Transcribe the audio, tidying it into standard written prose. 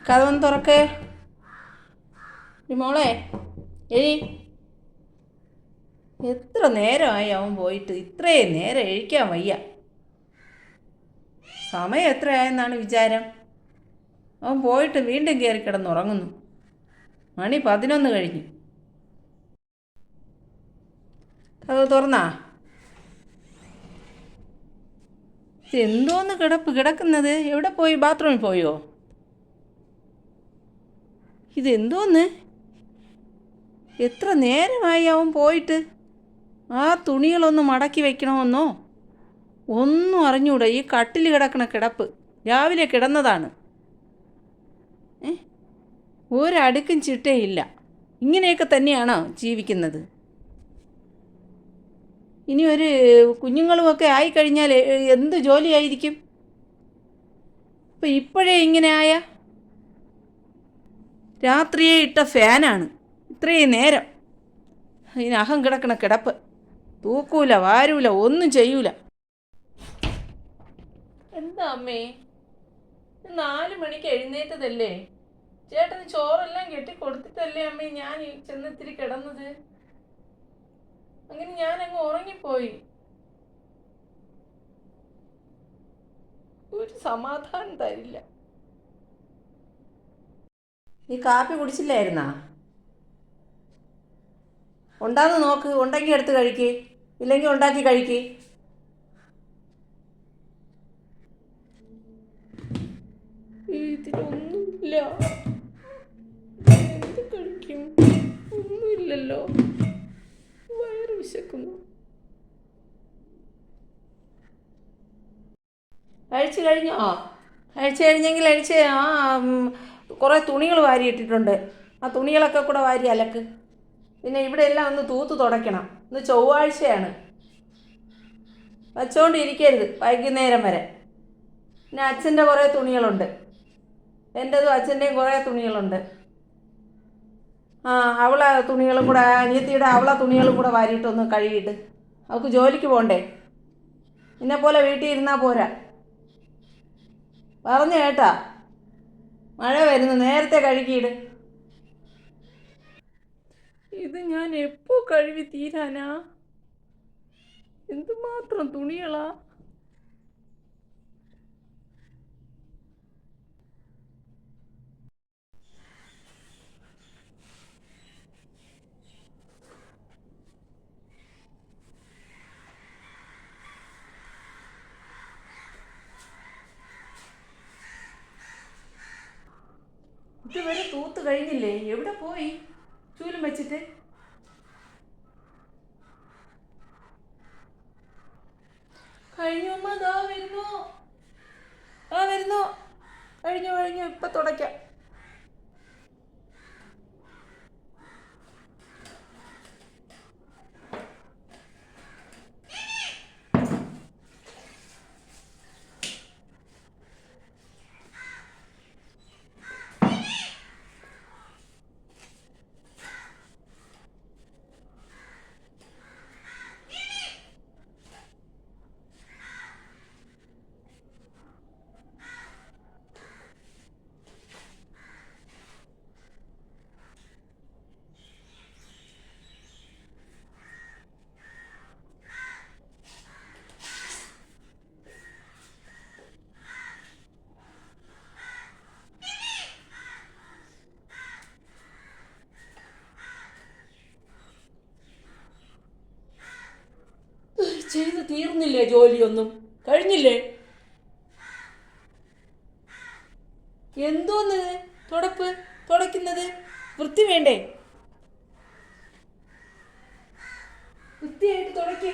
കഥവൊന്ന് തുറക്കേ. മോളെ എഴി. എത്ര നേരമായി അവൻ പോയിട്ട്? ഇത്രയും നേരം എഴിക്കാൻ വയ്യ. സമയം എത്രയായെന്നാണ് വിചാരം? അവൻ പോയിട്ട് വീണ്ടും കയറി കിടന്നുറങ്ങുന്നു. മണി 11 കഴിഞ്ഞു. അത് തുറന്നാ? എന്തോന്ന് കിടക്കുന്നത്? എവിടെ പോയി? ബാത്റൂമിൽ പോയോ? ഇതെന്തോന്ന്? എത്ര നേരമായി അവൻ പോയിട്ട്? ആ തുണികളൊന്ന് മടക്കി വയ്ക്കണമെന്നോ ഒന്നും അറിഞ്ഞൂടാ. ഈ കട്ടിൽ കിടക്കണ കിടപ്പ് രാവിലെ കിടന്നതാണ്. ഒരടുക്കും ചിട്ടയില്ല. ഇങ്ങനെയൊക്കെ തന്നെയാണോ ജീവിക്കുന്നത്? ഇനി ഒരു കുഞ്ഞുങ്ങളുമൊക്കെ ആയിക്കഴിഞ്ഞാൽ എന്ത് ജോലിയായിരിക്കും? ഇപ്പം ഇപ്പോഴേ ഇങ്ങനെ ആയ? രാത്രിയെ ഇട്ട ഫാനാണ് ഇത്രയും നേരം. ഇതിനകം കിടക്കണ കിടപ്പ് തൂക്കൂല, വാരൂല, ഒന്നും ചെയ്യൂല. എന്താ അമ്മേ, 4 മണിക്ക് എഴുന്നേറ്റതല്ലേ? ചേട്ടന് ചോറെല്ലാം കെട്ടി കൊടുത്തിട്ടല്ലേ അമ്മേ ഞാൻ ചെന്നിത്തിരി കിടന്നത്? അങ്ങനെ ഞാനങ്ങ് ഉറങ്ങിപ്പോയി. ഒരു സമാധാനം തരില്ല. നീ കാപ്പി കുടിച്ചില്ലായിരുന്നാ? ഉണ്ടാന്ന് നോക്ക്. ഉണ്ടെങ്കിൽ എടുത്ത് കഴിക്ക്, ഇല്ലെങ്കിൽ ഉണ്ടാക്കി കഴിക്ക്. ഇതിലൊന്നുമില്ല. എന്ത് കഴിക്കും? ഒന്നുമില്ലല്ലോ. വയറ് വിശക്കുന്നു. കഴിച്ചു കഴിഞ്ഞോ? കഴിച്ചു കഴിഞ്ഞെങ്കിൽ കുറേ തുണികൾ വാരിയിട്ടിട്ടുണ്ട്. ആ തുണികളൊക്കെ കൂടെ വാരി അലക്ക്. പിന്നെ ഇവിടെ എല്ലാം ഒന്ന് തൂത്ത് തുടയ്ക്കണം. ഇന്ന് ചൊവ്വാഴ്ചയാണ്. വച്ചുകൊണ്ടിരിക്കരുത് വൈകുന്നേരം വരെ. പിന്നെ അച്ഛൻ്റെ കുറേ തുണികളുണ്ട്. എൻ്റെതും അച്ഛൻ്റെയും കുറേ തുണികളുണ്ട്. അവളെ തുണികളും കൂടെ, അനിയത്തിയുടെ അവളെ തുണികളും കൂടെ വാരിയിട്ടൊന്ന് കഴുകിയിട്ട്. അവൾക്ക് ജോലിക്ക് പോകണ്ടേ? എന്നെപ്പോലെ വീട്ടിൽ ഇരുന്നാൽ പോരാ. പറഞ്ഞു കേട്ടാ? മഴ വരുന്നു, നേരത്തെ കഴുകിയിട്. ഇത് ഞാൻ എപ്പോൾ കഴുകി തീരാനാ? എന്തുമാത്രം തുണികളാ! ഇതുവരെ തൂത്ത് കഴിഞ്ഞില്ലേ? എവിടെ പോയി ചൂലും വെച്ചിട്ട്? കഴിഞ്ഞു അമ്മ, ദാ വരുന്നു. കഴിഞ്ഞു. ഇപ്പം തുടയ്ക്കാം. ചെയ്ത് തീർന്നില്ലേ? ജോലിയൊന്നും കഴിഞ്ഞില്ലേ? എന്തോന്ന് തുടയ്ക്കുന്നത്? വൃത്തി വേണ്ടേ? വൃത്തിയായിട്ട് തുടയ്ക്ക്.